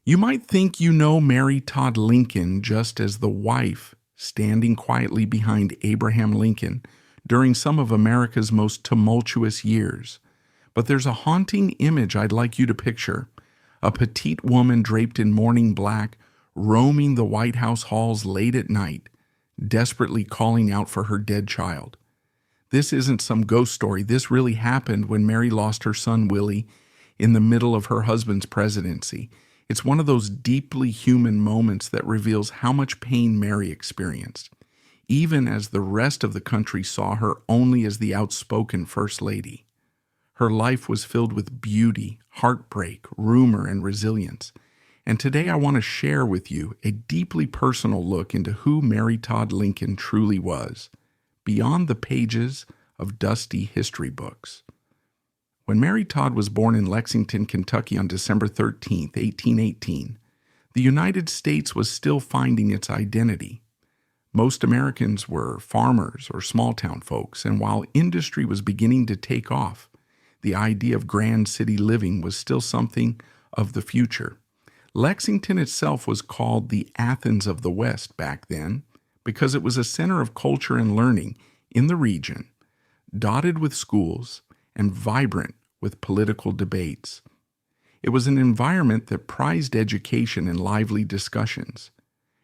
You might think you know Mary Todd Lincoln just as the wife standing quietly behind Abraham Lincoln during some of America's most tumultuous years. But there's a haunting image I'd like you to picture: a petite woman draped in mourning black, roaming the White House halls late at night, desperately calling out for her dead child. This isn't some ghost story. This really happened when Mary lost her son Willie in the middle of her husband's presidency. It's one of those deeply human moments that reveals how much pain Mary experienced, even as the rest of the country saw her only as the outspoken First Lady. Her life was filled with beauty, heartbreak, rumor, and resilience. And today I want to share with you a deeply personal look into who Mary Todd Lincoln truly was, beyond the pages of dusty history books. When Mary Todd was born in Lexington, Kentucky on December 13, 1818, the United States was still finding its identity. Most Americans were farmers or small-town folks, and while industry was beginning to take off, the idea of grand city living was still something of the future. Lexington itself was called the Athens of the West back then because it was a center of culture and learning in the region, dotted with schools and vibrant with political debates. It was an environment that prized education and lively discussions,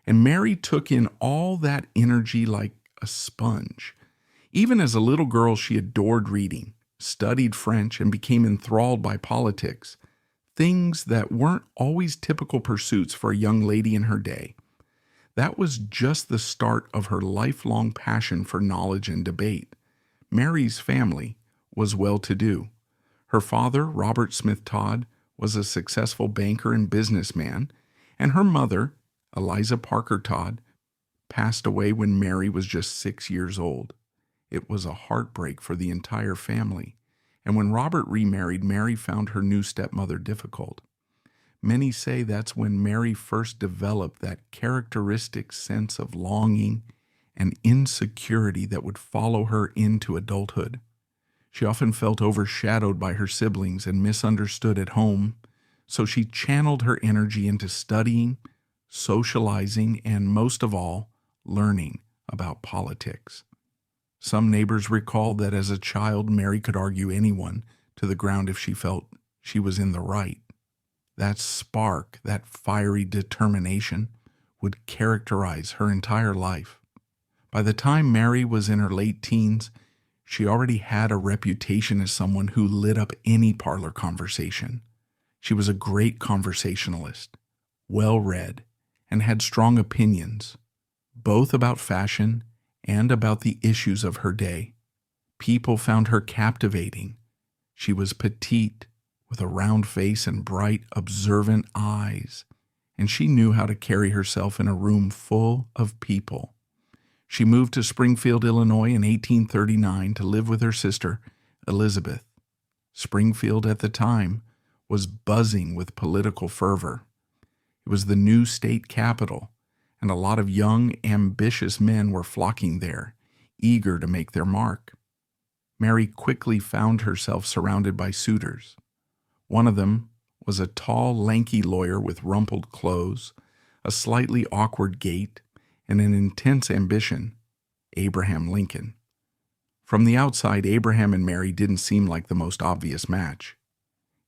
and Mary took in all that energy like a sponge. Even as a little girl, she adored reading, studied French, and became enthralled by politics, things that weren't always typical pursuits for a young lady in her day. That was just the start of her lifelong passion for knowledge and debate. Mary's family was well-to-do. Her father, Robert Smith Todd, was a successful banker and businessman, and her mother, Eliza Parker Todd, passed away when Mary was just 6 years old. It was a heartbreak for the entire family, and when Robert remarried, Mary found her new stepmother difficult. Many say that's when Mary first developed that characteristic sense of longing and insecurity that would follow her into adulthood. She often felt overshadowed by her siblings and misunderstood at home, so she channeled her energy into studying, socializing, and most of all, learning about politics. Some neighbors recalled that as a child, Mary could argue anyone to the ground if she felt she was in the right. That spark, that fiery determination, would characterize her entire life. By the time Mary was in her late teens, she already had a reputation as someone who lit up any parlor conversation. She was a great conversationalist, well-read, and had strong opinions, both about fashion and about the issues of her day. People found her captivating. She was petite, with a round face and bright, observant eyes, and she knew how to carry herself in a room full of people. She moved to Springfield, Illinois in 1839 to live with her sister, Elizabeth. Springfield at the time was buzzing with political fervor. It was the new state capital, and a lot of young, ambitious men were flocking there, eager to make their mark. Mary quickly found herself surrounded by suitors. One of them was a tall, lanky lawyer with rumpled clothes, a slightly awkward gait, and an intense ambition, Abraham Lincoln. From the outside, Abraham and Mary didn't seem like the most obvious match.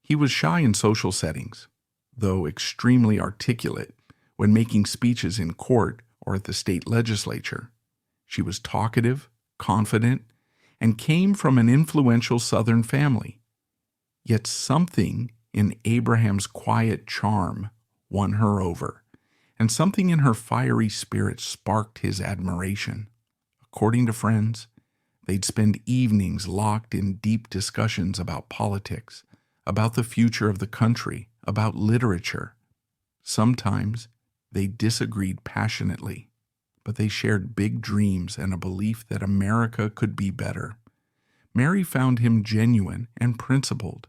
He was shy in social settings, though extremely articulate when making speeches in court or at the state legislature. She was talkative, confident, and came from an influential Southern family. Yet something in Abraham's quiet charm won her over, and something in her fiery spirit sparked his admiration. According to friends, they'd spend evenings locked in deep discussions about politics, about the future of the country, about literature. Sometimes they disagreed passionately, but they shared big dreams and a belief that America could be better. Mary found him genuine and principled,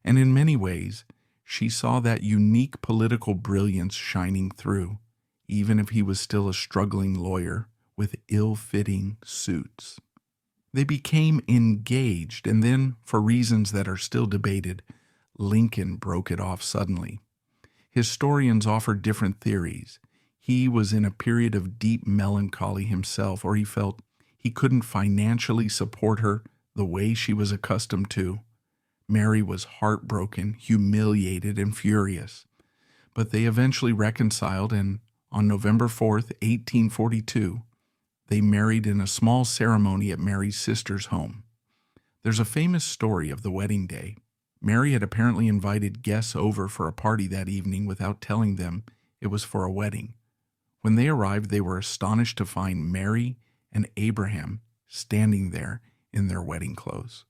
and in many ways, she saw that unique political brilliance shining through, even if he was still a struggling lawyer with ill-fitting suits. They became engaged, and then, for reasons that are still debated, Lincoln broke it off suddenly. Historians offer different theories. He was in a period of deep melancholy himself, or he felt he couldn't financially support her the way she was accustomed to. Mary was heartbroken, humiliated, and furious. But they eventually reconciled, and on November 4th, 1842, they married in a small ceremony at Mary's sister's home. There's a famous story of the wedding day. Mary had apparently invited guests over for a party that evening without telling them it was for a wedding. When they arrived, they were astonished to find Mary and Abraham standing there in their wedding clothes.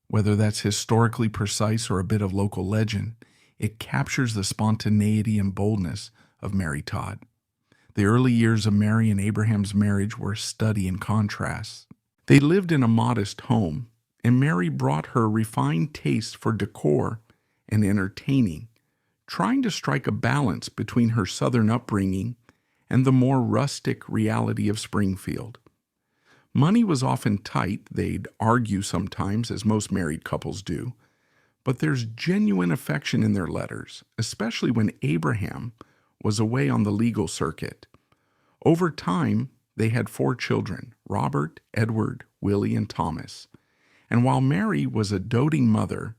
Whether that's historically precise or a bit of local legend, it captures the spontaneity and boldness of Mary Todd. The early years of Mary and Abraham's marriage were a study in contrasts. They lived in a modest home, and Mary brought her refined taste for decor and entertaining, trying to strike a balance between her southern upbringing and the more rustic reality of Springfield. Money was often tight, they'd argue sometimes, as most married couples do, but there's genuine affection in their letters, especially when Abraham was away on the legal circuit. Over time, they had 4 children, Robert, Edward, Willie, and Thomas. And while Mary was a doting mother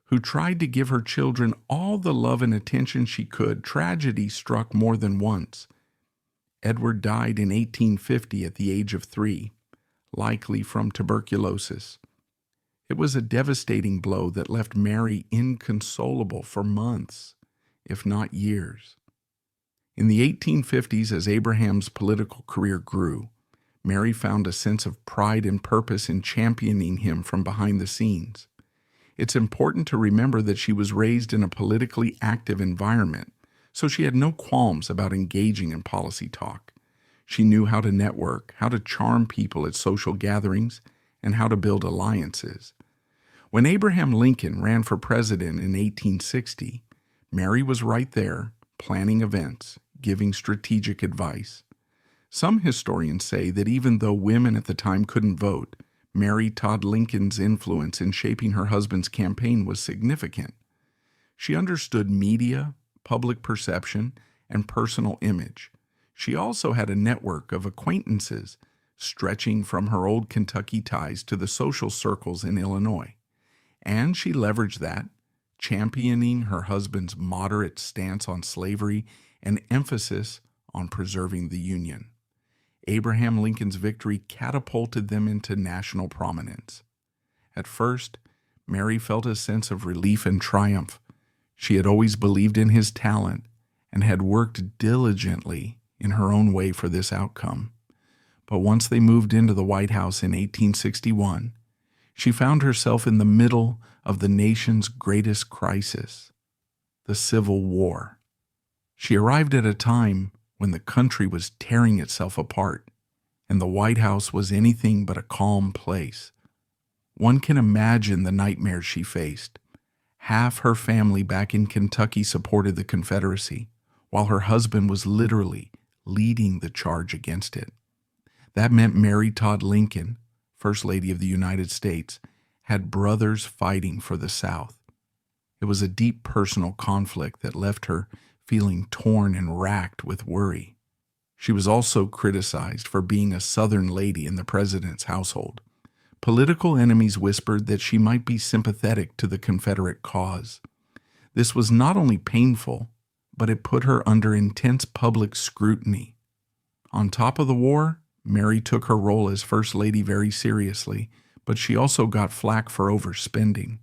who tried to give her children all the love and attention she could, tragedy struck more than once. Edward died in 1850 at the age of 3, likely from tuberculosis. It was a devastating blow that left Mary inconsolable for months, if not years. In the 1850s, as Abraham's political career grew, Mary found a sense of pride and purpose in championing him from behind the scenes. It's important to remember that she was raised in a politically active environment, so she had no qualms about engaging in policy talk. She knew how to network, how to charm people at social gatherings, and how to build alliances. When Abraham Lincoln ran for president in 1860, Mary was right there, planning events, giving strategic advice. Some historians say that even though women at the time couldn't vote, Mary Todd Lincoln's influence in shaping her husband's campaign was significant. She understood media, public perception, and personal image. She also had a network of acquaintances stretching from her old Kentucky ties to the social circles in Illinois. And she leveraged that, championing her husband's moderate stance on slavery and emphasis on preserving the Union. Abraham Lincoln's victory catapulted them into national prominence. At first, Mary felt a sense of relief and triumph. She had always believed in his talent and had worked diligently in her own way for this outcome. But once they moved into the White House in 1861, she found herself in the middle of the nation's greatest crisis, the Civil War. She arrived at a time when the country was tearing itself apart, and the White House was anything but a calm place. One can imagine the nightmares she faced. Half her family back in Kentucky supported the Confederacy, while her husband was literally leading the charge against it. That meant Mary Todd Lincoln, First Lady of the United States, had brothers fighting for the South. It was a deep personal conflict that left her feeling torn and racked with worry. She was also criticized for being a Southern lady in the president's household. Political enemies whispered that she might be sympathetic to the Confederate cause. This was not only painful, but it put her under intense public scrutiny. On top of the war, Mary took her role as First Lady very seriously, but she also got flack for overspending.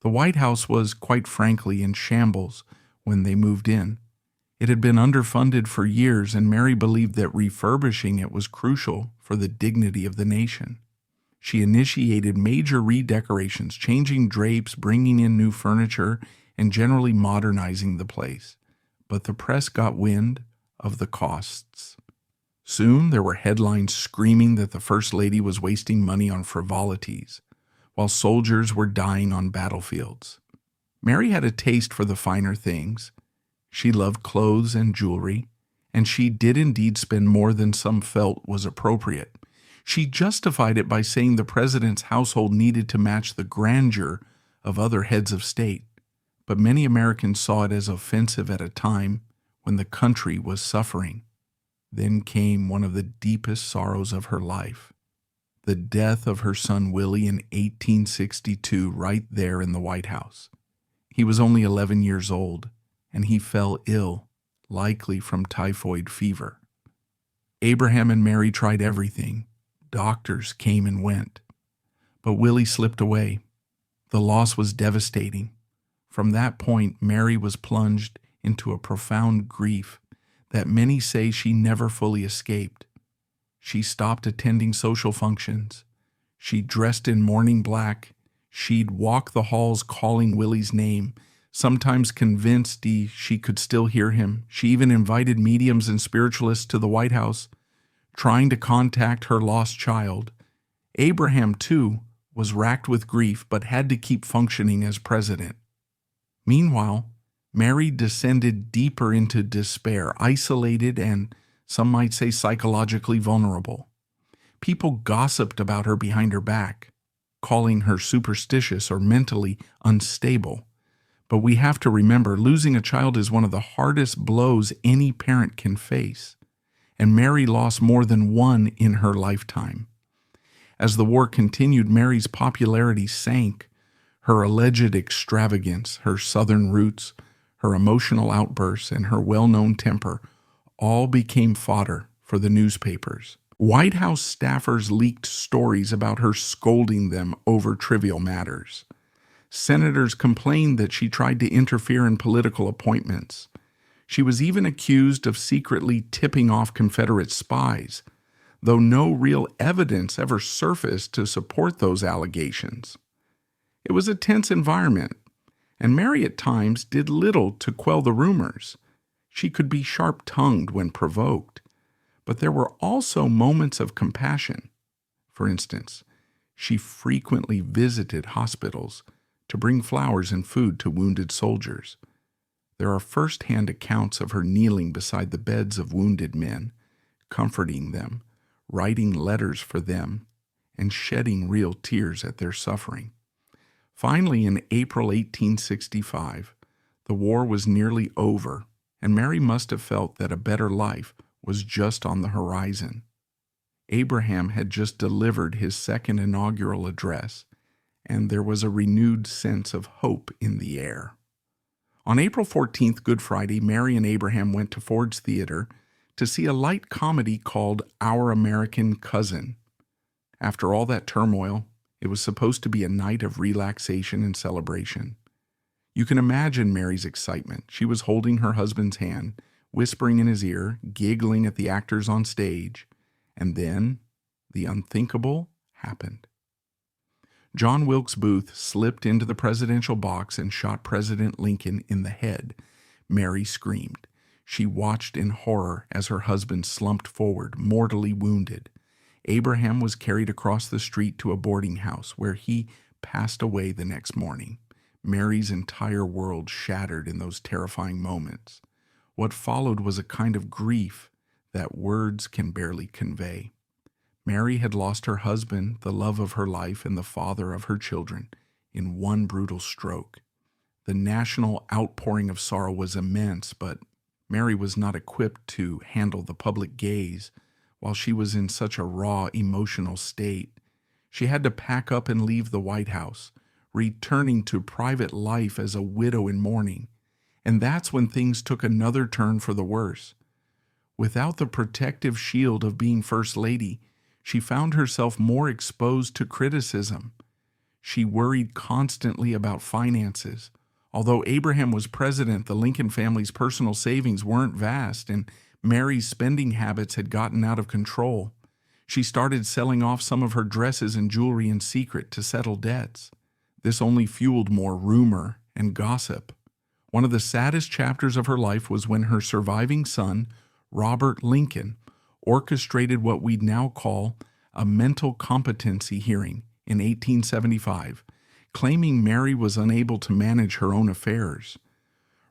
The White House was, quite frankly, in shambles when they moved in. It had been underfunded for years, and Mary believed that refurbishing it was crucial for the dignity of the nation. She initiated major redecorations, changing drapes, bringing in new furniture, and generally modernizing the place. But the press got wind of the costs. Soon there were headlines screaming that the First Lady was wasting money on frivolities, while soldiers were dying on battlefields. Mary had a taste for the finer things. She loved clothes and jewelry, and she did indeed spend more than some felt was appropriate. She justified it by saying the president's household needed to match the grandeur of other heads of state. but many Americans saw it as offensive at a time when the country was suffering. Then came one of the deepest sorrows of her life, the death of her son Willie in 1862, right there in the White House. He was only 11 years old, and he fell ill, likely from typhoid fever. Abraham and Mary tried everything. Doctors came and went. But Willie slipped away. The loss was devastating. From that point, Mary was plunged into a profound grief that many say she never fully escaped. She stopped attending social functions. She dressed in mourning black. She'd walk the halls calling Willie's name, sometimes convinced she could still hear him. She even invited mediums and spiritualists to the White House, trying to contact her lost child. Abraham, too, was racked with grief but had to keep functioning as president. Meanwhile, Mary descended deeper into despair, isolated and, some might say, psychologically vulnerable. People gossiped about her behind her back, calling her superstitious or mentally unstable. But we have to remember, losing a child is one of the hardest blows any parent can face, and Mary lost more than one in her lifetime. As the war continued, Mary's popularity sank. Her alleged extravagance, her Southern roots, her emotional outbursts, and her well-known temper all became fodder for the newspapers. White House staffers leaked stories about her scolding them over trivial matters. Senators complained that she tried to interfere in political appointments. She was even accused of secretly tipping off Confederate spies, though no real evidence ever surfaced to support those allegations. It was a tense environment, and Mary at times did little to quell the rumors. She could be sharp-tongued when provoked, but there were also moments of compassion. For instance, she frequently visited hospitals to bring flowers and food to wounded soldiers. There are first-hand accounts of her kneeling beside the beds of wounded men, comforting them, writing letters for them, and shedding real tears at their suffering. Finally, in April 1865, the war was nearly over, and Mary must have felt that a better life was just on the horizon. Abraham had just delivered his second inaugural address, and there was a renewed sense of hope in the air. On April 14th, Good Friday, Mary and Abraham went to Ford's Theater to see a light comedy called Our American Cousin. After all that turmoil, it was supposed to be a night of relaxation and celebration. You can imagine Mary's excitement. She was holding her husband's hand, whispering in his ear, giggling at the actors on stage, and then the unthinkable happened. John Wilkes Booth slipped into the presidential box and shot President Lincoln in the head. Mary screamed. She watched in horror as her husband slumped forward, mortally wounded. Abraham was carried across the street to a boarding house where he passed away the next morning. Mary's entire world shattered in those terrifying moments. What followed was a kind of grief that words can barely convey. Mary had lost her husband, the love of her life, and the father of her children in one brutal stroke. The national outpouring of sorrow was immense, but Mary was not equipped to handle the public gaze while she was in such a raw emotional state. She had to pack up and leave the White House, returning to private life as a widow in mourning. And that's when things took another turn for the worse. Without the protective shield of being First Lady, she found herself more exposed to criticism. She worried constantly about finances. Although Abraham was president, the Lincoln family's personal savings weren't vast, and Mary's spending habits had gotten out of control. She started selling off some of her dresses and jewelry in secret to settle debts. This only fueled more rumor and gossip. One of the saddest chapters of her life was when her surviving son, Robert Lincoln, orchestrated what we'd now call a mental competency hearing in 1875, claiming Mary was unable to manage her own affairs.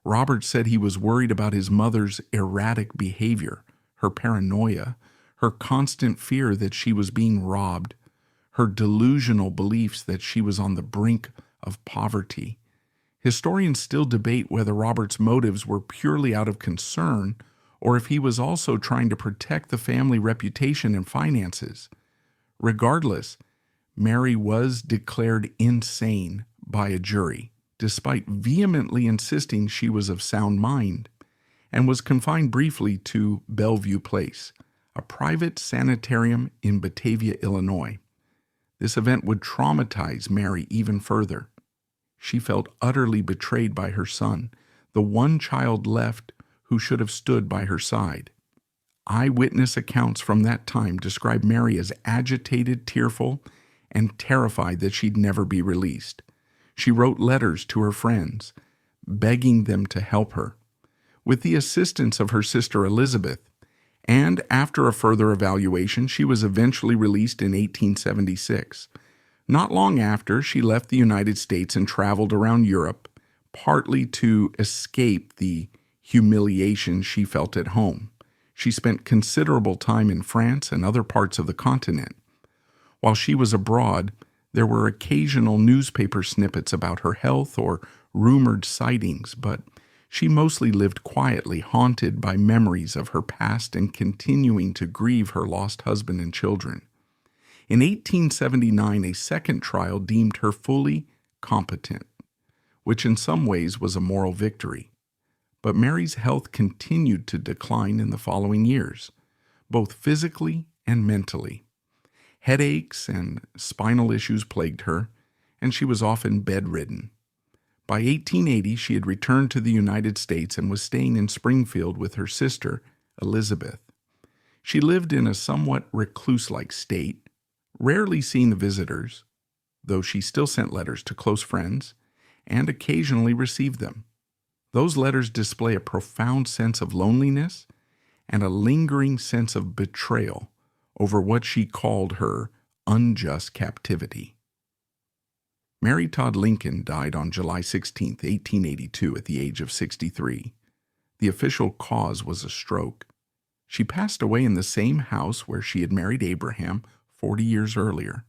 Robert said he was worried about his mother's erratic behavior, her paranoia, her constant fear that she was being robbed, her delusional beliefs that she was on the brink of poverty. Historians still debate whether Robert's motives were purely out of concern or if he was also trying to protect the family reputation and finances. Regardless, Mary was declared insane by a jury, despite vehemently insisting she was of sound mind, and was confined briefly to Bellevue Place, a private sanitarium in Batavia, Illinois. This event would traumatize Mary even further. She felt utterly betrayed by her son, the one child left who should have stood by her side. Eyewitness accounts from that time describe Mary as agitated, tearful, and terrified that she'd never be released. She wrote letters to her friends, begging them to help her. With the assistance of her sister Elizabeth, and after a further evaluation, she was eventually released in 1876. Not long after, she left the United States and traveled around Europe, partly to escape the humiliation she felt at home. She spent considerable time in France and other parts of the continent. While she was abroad, there were occasional newspaper snippets about her health or rumored sightings, but she mostly lived quietly, haunted by memories of her past and continuing to grieve her lost husband and children. In 1879, a second trial deemed her fully competent, which in some ways was a moral victory. But Mary's health continued to decline in the following years, both physically and mentally. Headaches and spinal issues plagued her, and she was often bedridden. By 1880, she had returned to the United States and was staying in Springfield with her sister, Elizabeth. She lived in a somewhat recluse-like state, rarely seeing the visitors, though she still sent letters to close friends, and occasionally received them. Those letters display a profound sense of loneliness and a lingering sense of betrayal over what she called her unjust captivity. Mary Todd Lincoln died on July 16, 1882, at the age of 63. The official cause was a stroke. She passed away in the same house where she had married Abraham 40 years earlier.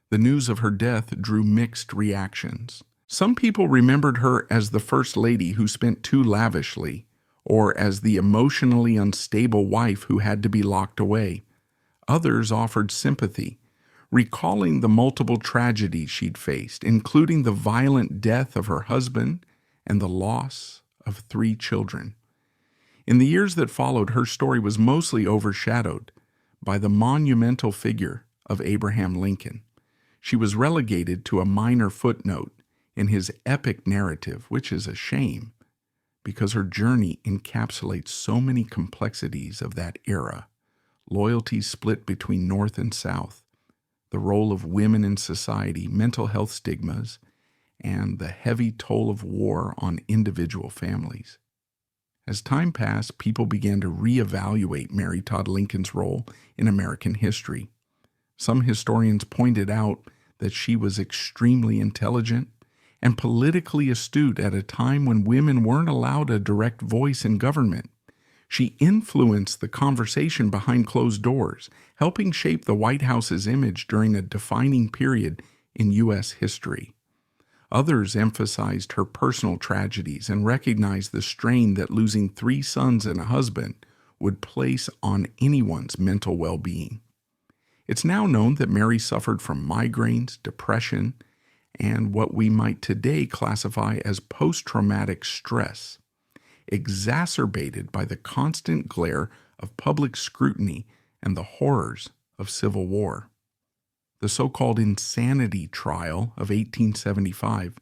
The news of her death drew mixed reactions. Some people remembered her as the First Lady who spent too lavishly, or as the emotionally unstable wife who had to be locked away. Others offered sympathy, recalling the multiple tragedies she'd faced, including the violent death of her husband and the loss of 3 children. In the years that followed, her story was mostly overshadowed by the monumental figure of Abraham Lincoln. She was relegated to a minor footnote in his epic narrative, which is a shame, because her journey encapsulates so many complexities of that era: loyalties split between North and South, the role of women in society, mental health stigmas, and the heavy toll of war on individual families. As time passed, people began to reevaluate Mary Todd Lincoln's role in American history. Some historians pointed out that she was extremely intelligent and politically astute at a time when women weren't allowed a direct voice in government. She influenced the conversation behind closed doors, helping shape the White House's image during a defining period in U.S. history. Others emphasized her personal tragedies and recognized the strain that losing 3 sons and a husband would place on anyone's mental well-being. It's now known that Mary suffered from migraines, depression, and what we might today classify as post-traumatic stress, exacerbated by the constant glare of public scrutiny and the horrors of civil war. The so-called insanity trial of 1875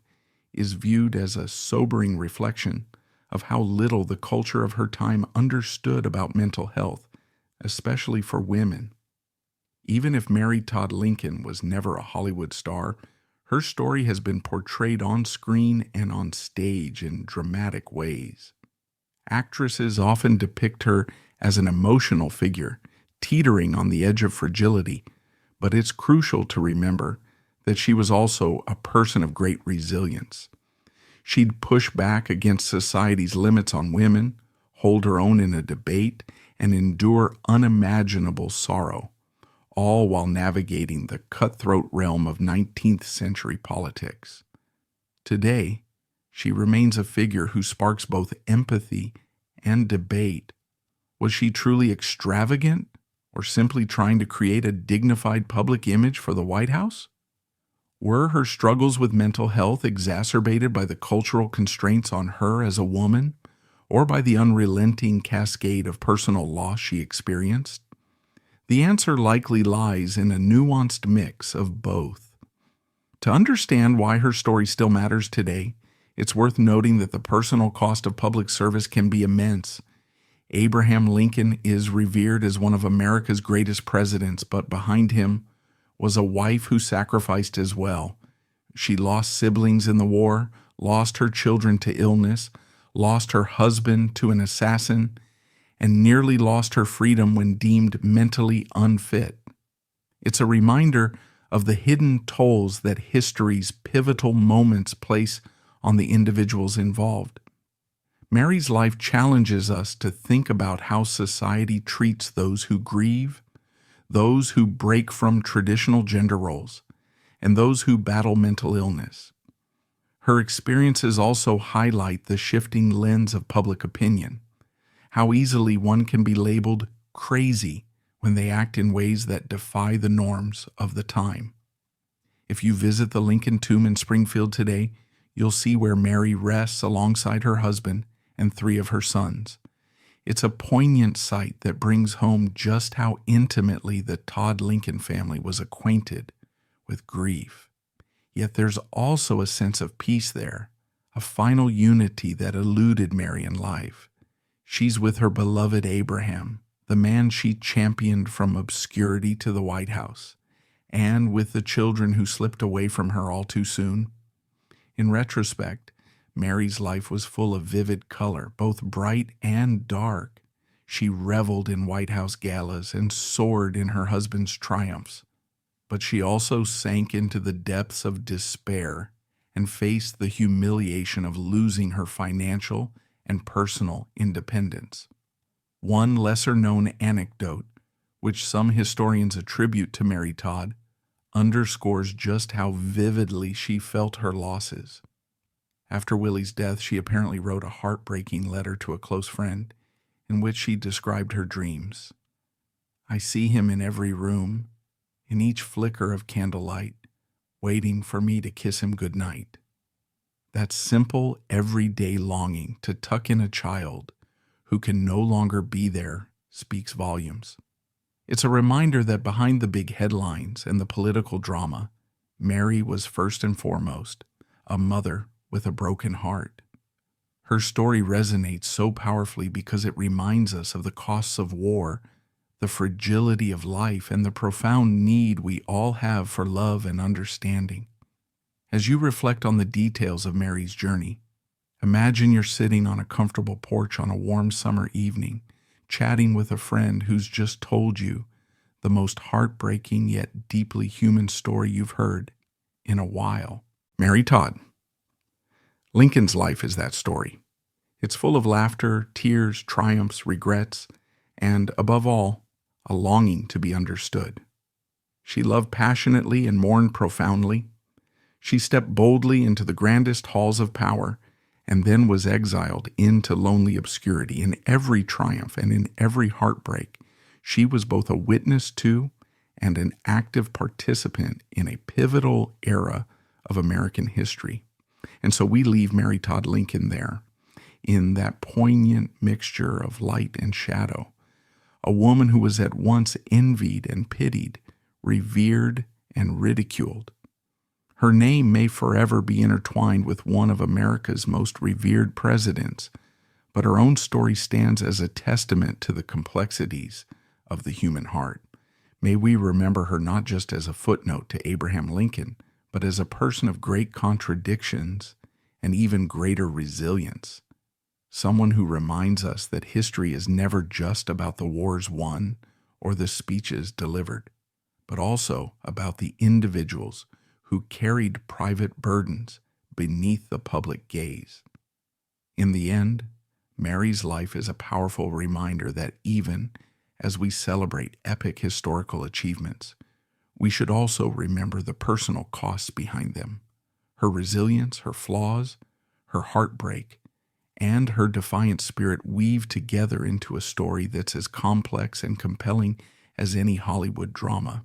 is viewed as a sobering reflection of how little the culture of her time understood about mental health, especially for women. Even if Mary Todd Lincoln was never a Hollywood star, her story has been portrayed on screen and on stage in dramatic ways. Actresses often depict her as an emotional figure, teetering on the edge of fragility, but it's crucial to remember that she was also a person of great resilience. She'd push back against society's limits on women, hold her own in a debate, and endure unimaginable sorrow, all while navigating the cutthroat realm of 19th century politics. Today, She remains a figure who sparks both empathy and debate. Was she truly extravagant or simply trying to create a dignified public image for the White House? Were her struggles with mental health exacerbated by the cultural constraints on her as a woman, or by the unrelenting cascade of personal loss she experienced? The answer likely lies in a nuanced mix of both. To understand why her story still matters today, it's worth noting that the personal cost of public service can be immense. Abraham Lincoln is revered as one of America's greatest presidents, but behind him was a wife who sacrificed as well. She lost siblings in the war, lost her children to illness, lost her husband to an assassin, and nearly lost her freedom when deemed mentally unfit. It's a reminder of the hidden tolls that history's pivotal moments place on the individuals involved. Mary's life challenges us to think about how society treats those who grieve, those who break from traditional gender roles, and those who battle mental illness. Her experiences also highlight the shifting lens of public opinion, how easily one can be labeled crazy when they act in ways that defy the norms of the time. If you visit the Lincoln tomb in Springfield today, you'll see where Mary rests alongside her husband and 3 of her sons. It's a poignant sight that brings home just how intimately the Todd Lincoln family was acquainted with grief. Yet there's also a sense of peace there, a final unity that eluded Mary in life. She's with her beloved Abraham, the man she championed from obscurity to the White House, and with the children who slipped away from her all too soon. In retrospect, Mary's life was full of vivid color, both bright and dark. She reveled in White House galas and soared in her husband's triumphs. But she also sank into the depths of despair and faced the humiliation of losing her financial and personal independence. One lesser-known anecdote, which some historians attribute to Mary Todd, underscores just how vividly she felt her losses. After Willie's death, she apparently wrote a heartbreaking letter to a close friend in which she described her dreams. "I see him in every room, in each flicker of candlelight, waiting for me to kiss him goodnight." That simple, everyday longing to tuck in a child who can no longer be there speaks volumes. It's a reminder that behind the big headlines and the political drama, Mary was first and foremost a mother with a broken heart. Her story resonates so powerfully because it reminds us of the costs of war, the fragility of life, and the profound need we all have for love and understanding. As you reflect on the details of Mary's journey, imagine you're sitting on a comfortable porch on a warm summer evening, chatting with a friend who's just told you the most heartbreaking yet deeply human story you've heard in a while. Mary Todd. Lincoln's life is that story. It's full of laughter, tears, triumphs, regrets, and, above all, a longing to be understood. She loved passionately and mourned profoundly. She stepped boldly into the grandest halls of power and then was exiled into lonely obscurity. In every triumph and in every heartbreak, she was both a witness to and an active participant in a pivotal era of American history. And so we leave Mary Todd Lincoln there, in that poignant mixture of light and shadow, a woman who was at once envied and pitied, revered and ridiculed. Her name may forever be intertwined with one of America's most revered presidents, but her own story stands as a testament to the complexities of the human heart. May we remember her not just as a footnote to Abraham Lincoln, but as a person of great contradictions and even greater resilience. Someone who reminds us that history is never just about the wars won or the speeches delivered, but also about the individuals who carried private burdens beneath the public gaze. In the end, Mary's life is a powerful reminder that even as we celebrate epic historical achievements, we should also remember the personal costs behind them, her resilience, her flaws, her heartbreak, and her defiant spirit weave together into a story that's as complex and compelling as any Hollywood drama.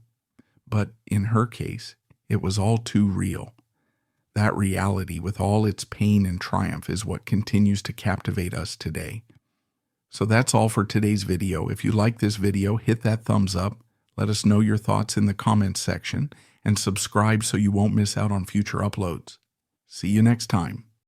But in her case, it was all too real. That reality, with all its pain and triumph, is what continues to captivate us today. So that's all for today's video. If you like this video, hit that thumbs up, let us know your thoughts in the comments section, and subscribe so you won't miss out on future uploads. See you next time.